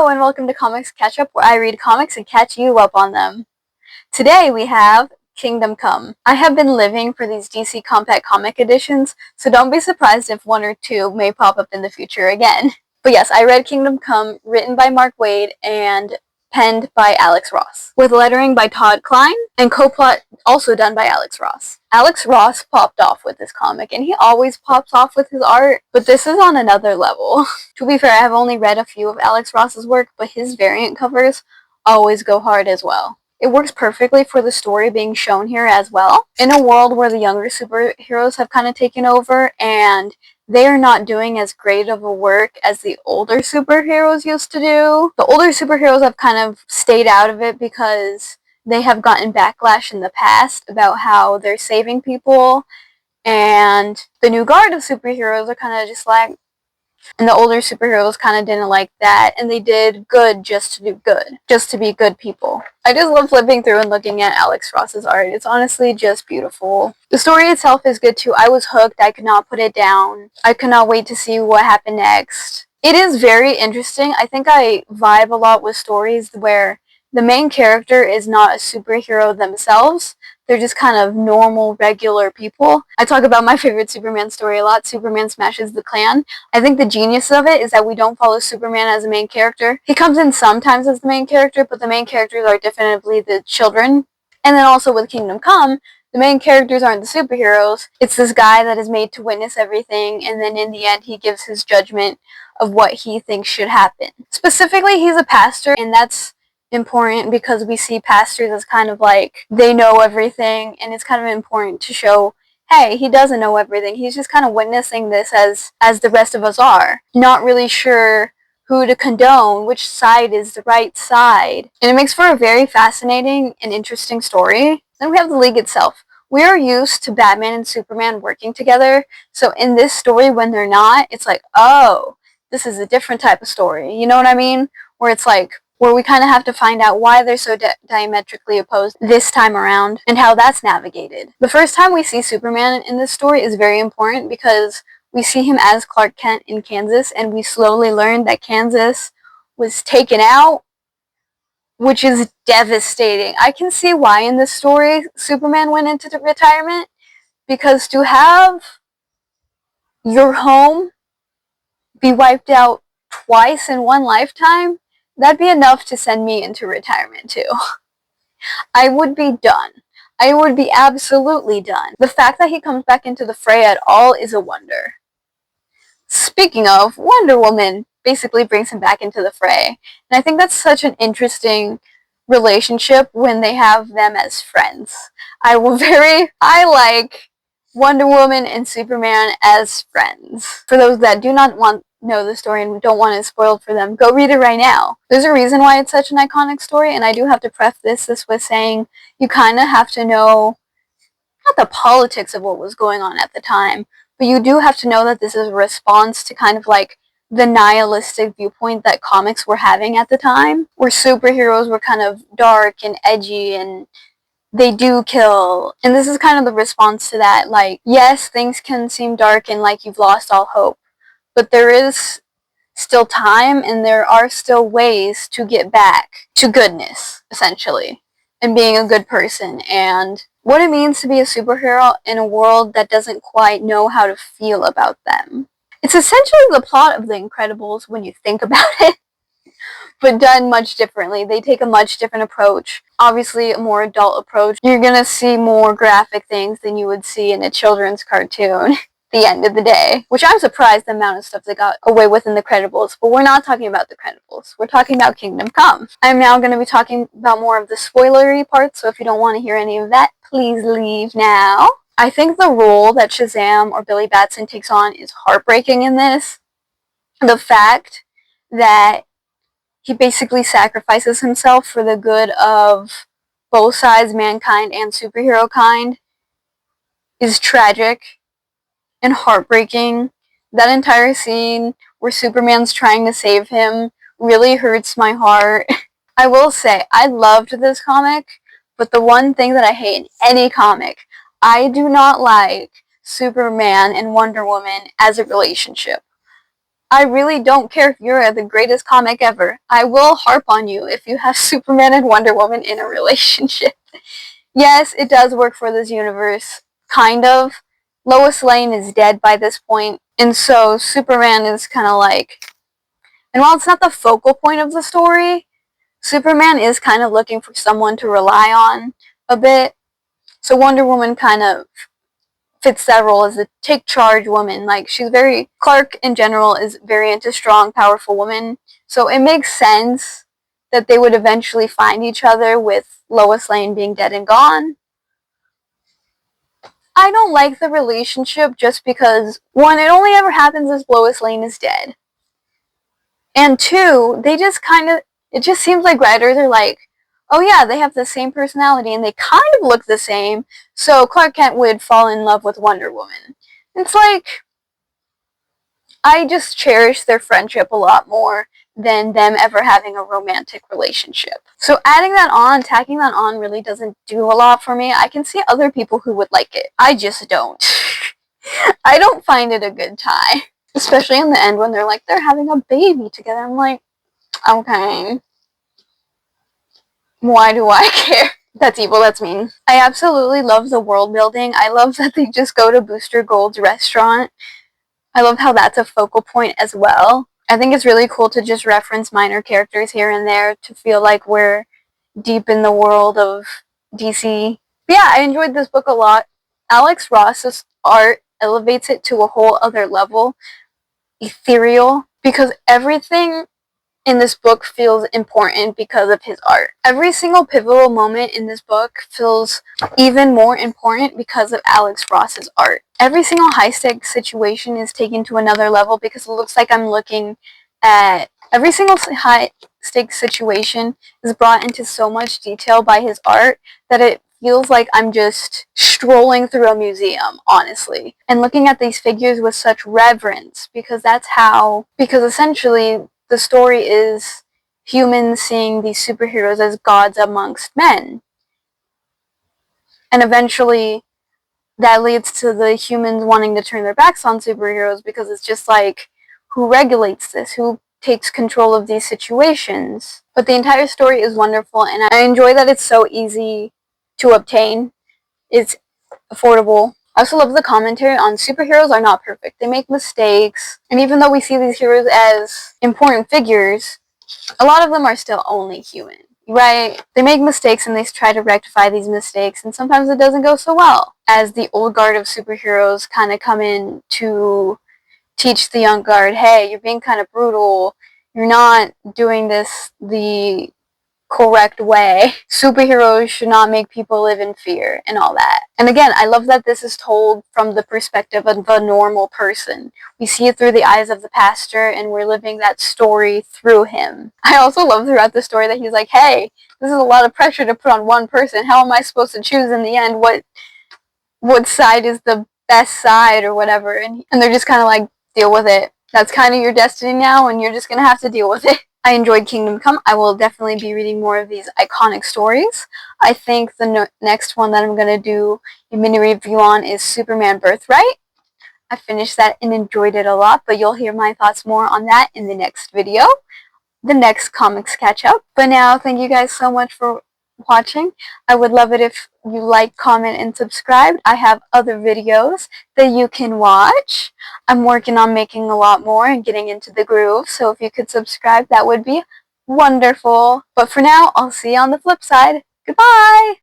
Hello and welcome to Comics Catchup, where I read comics and catch you up on them. Today we have Kingdom Come. I have been living for these DC Compact Comic editions, so don't be surprised if one or two may pop up in the future again. But yes, I read Kingdom Come, written by Mark Waid and penned by Alex Ross, with lettering by Todd Klein and co-plot also done by Alex Ross. Alex Ross popped off with this comic, and he always pops off with his art, but this is on another level. To be fair, I have only read a few of Alex Ross's work, but his variant covers always go hard as well. It works perfectly for the story being shown here as well. In a world where the younger superheroes have kind of taken over, and they are not doing as great of a work as the older superheroes used to do. The older superheroes have kind of stayed out of it because they have gotten backlash in the past about how they're saving people, and the new guard of superheroes are kind of just like, and the older superheroes kind of didn't like that, and they did good just to do good, just to be good people. I just love flipping through and looking at Alex Ross's art. It's honestly just beautiful. The story itself is good too. I was hooked. I could not put it down. I could not wait to see what happened next. It is very interesting. I think I vibe a lot with stories where the main character is not a superhero themselves. They're just kind of normal, regular people. I talk about my favorite Superman story a lot, Superman Smashes the Klan. I think the genius of it is that we don't follow Superman as a main character. He comes in sometimes as the main character, but the main characters are definitively the children. And then also with Kingdom Come, the main characters aren't the superheroes. It's this guy that is made to witness everything, and then in the end he gives his judgment of what he thinks should happen. Specifically, he's a pastor, and that's important because we see pastors as kind of like they know everything, and it's kind of important to show, hey, he doesn't know everything. He's just kind of witnessing this as the rest of us are, not really sure who to condone, which side is the right side. And it makes for a very fascinating and interesting story. Then we have the League itself. We are used to Batman and Superman working together, so in this story when they're not, it's like, oh, this is a different type of story. You know what I mean? Where it's like, where we kind of have to find out why they're so diametrically opposed this time around and how that's navigated. The first time we see Superman in this story is very important because we see him as Clark Kent in Kansas, and we slowly learn that Kansas was taken out, which is devastating. I can see why in this story Superman went into retirement, because to have your home be wiped out twice in one lifetime, that'd be enough to send me into retirement too. I would be done. I would be absolutely done. The fact that he comes back into the fray at all is a wonder. Speaking of, Wonder Woman basically brings him back into the fray. And I think that's such an interesting relationship when they have them as friends. I like Wonder Woman and Superman as friends. For those that do not know the story and don't want it spoiled for them, go read it right now. There's a reason why it's such an iconic story, and I do have to preface this with saying you kind of have to know, not the politics of what was going on at the time, but you do have to know that this is a response to kind of like the nihilistic viewpoint that comics were having at the time, where superheroes were kind of dark and edgy and they do kill. And this is kind of the response to that. Like, yes, things can seem dark and like you've lost all hope, but there is still time and there are still ways to get back to goodness, essentially, and being a good person, and what it means to be a superhero in a world that doesn't quite know how to feel about them. It's essentially the plot of The Incredibles when you think about it, but done much differently. They take a much different approach, obviously a more adult approach. You're gonna see more graphic things than you would see in a children's cartoon. The end of the day, which I'm surprised the amount of stuff they got away with in The Credibles, but we're not talking about The Credibles. We're talking about Kingdom Come. I'm now going to be talking about more of the spoilery parts, so if you don't want to hear any of that, please leave now. I think the role that Shazam or Billy Batson takes on is heartbreaking in this. The fact that he basically sacrifices himself for the good of both sides, mankind and superhero kind, is tragic and heartbreaking. That entire scene where Superman's trying to save him really hurts my heart. I will say, I loved this comic, but the one thing that I hate in any comic, I do not like Superman and Wonder Woman as a relationship. I really don't care if you're the greatest comic ever. I will harp on you if you have Superman and Wonder Woman in a relationship. Yes, it does work for this universe. Kind of. Lois Lane is dead by this point, and so Superman is kind of like. And while it's not the focal point of the story, Superman is kind of looking for someone to rely on a bit. So Wonder Woman kind of fits that role as a take charge woman. Like, she's very. Clark in general is very into strong, powerful women. So it makes sense that they would eventually find each other with Lois Lane being dead and gone. I don't like the relationship just because, one, it only ever happens if Lois Lane is dead. And two, they just kind of, it just seems like writers are like, oh yeah, they have the same personality and they kind of look the same, so Clark Kent would fall in love with Wonder Woman. It's like, I just cherish their friendship a lot more than them ever having a romantic relationship. So adding that on, tacking that on really doesn't do a lot for me. I can see other people who would like it. I just don't. I don't find it a good tie. Especially in the end when they're having a baby together. I'm like, okay. Why do I care? That's evil, that's mean. I absolutely love the world building. I love that they just go to Booster Gold's restaurant. I love how that's a focal point as well. I think it's really cool to just reference minor characters here and there to feel like we're deep in the world of DC. But yeah, I enjoyed this book a lot. Alex Ross's art elevates it to a whole other level, ethereal, because everything in this book feels important because of his art. Every single pivotal moment in this book feels even more important because of Alex Ross's art. Every single high-stakes situation is taken to another level because it looks like I'm looking at every single high-stakes situation is brought into so much detail by his art that it feels like I'm just strolling through a museum, honestly, and looking at these figures with such reverence because essentially the story is humans seeing these superheroes as gods amongst men. And eventually that leads to the humans wanting to turn their backs on superheroes because it's just like, who regulates this? Who takes control of these situations? But the entire story is wonderful, and I enjoy that it's so easy to obtain. It's affordable. I also love the commentary on superheroes are not perfect. They make mistakes, and even though we see these heroes as important figures, a lot of them are still only human, right? They make mistakes and they try to rectify these mistakes, and sometimes it doesn't go so well. As the old guard of superheroes kind of come in to teach the young guard, hey, you're being kind of brutal. You're not doing this the correct way. Superheroes should not make people live in fear and all that. And again, I love that this is told from the perspective of a normal person. We see it through the eyes of the pastor and we're living that story through him. I also love throughout the story that he's like, hey, this is a lot of pressure to put on one person. How am I supposed to choose in the end what side is the best side or whatever? And they're just kind of like, deal with it. That's kind of your destiny now and you're just going to have to deal with it. I enjoyed Kingdom Come. I will definitely be reading more of these iconic stories. I think the next one that I'm going to do a mini review on is Superman Birthright. I finished that and enjoyed it a lot, but you'll hear my thoughts more on that in the next video, the next comics catch up. But now, thank you guys so much for watching. I would love it if you like, comment, and subscribe. I have other videos that you can watch. I'm working on making a lot more and getting into the groove, so if you could subscribe, that would be wonderful. But for now, I'll see you on the flip side. Goodbye!